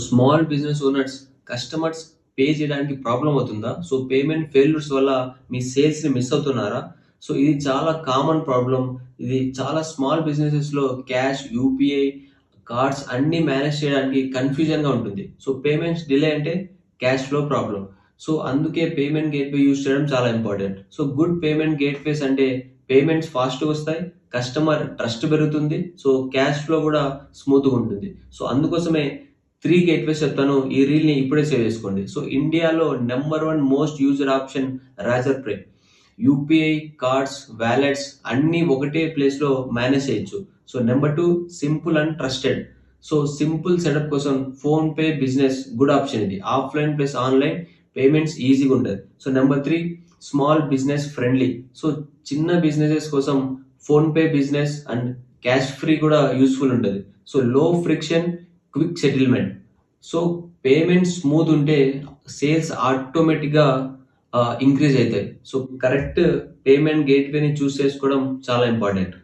Small business owners customers pay చేయడానికి problem అవుతుందా? So, payment failures వల్ల మీ సేల్స్‌ని మిస్ అవుతున్నారా? సో, ఇది చాలా కామన్ ప్రాబ్లమ్. ఇది చాలా స్మాల్ బిజినెసెస్‌లో క్యాష్, యూపీఐ, కార్డ్స్ అన్నీ మేనేజ్ చేయడానికి కన్‌ఫ్యూజన్‌గా ఉంటుంది. సో, పేమెంట్స్ డిలే అంటే క్యాష్ ఫ్లో ప్రాబ్లమ్. సో, అందుకే పేమెంట్ గేట్‌వే యూజ్ చేయడం చాలా important. So, good payment gateways అంటే పేమెంట్స్ ఫాస్ట్‌గా వస్తాయి. కస్టమర్ ట్రస్ట్ పెరుగుతుంది. సో, క్యాష్ ఫ్లో కూడా స్మూత్‌గా ఉంటుంది. సో, అందుకోసమే 3 గేట్‌వేస్ చెప్తాను. ఈ రీల్‌ని ఇప్పుడే సేవ్ చేసుకోండి. సో, ఇండియాలో number 1 most used option Roger pay. UPI, cards, wallets అన్నీ ఒకటే ప్లేస్‌లో మేనేజ్ చేయొచ్చు. So, number 2 simple and trusted. So, simple setup కోసం ఫోన్‌పే బిజినెస్ గుడ్ ఆప్షన్ ఇది. ఆఫ్‌లైన్ ప్లస్ ఆన్‌లైన్ పేమెంట్స్ ఈజీగా ఉంటది. So, number 3 small business friendly. So, చిన్న businesses కోసం PhonePe business and cash free కూడా యూజ్‌ఫుల్ ఉంటది. సో, లో friction, quick settlement. So, payment smooth ఉంటే సేల్స్ ఆటోమేటిక్‌గా ఇంక్రీజ్ అయితాయి. సో, కరెక్ట్ పేమెంట్ గేట్‌వేని చూస్ చేసుకోవడం చాలా ఇంపార్టెంట్.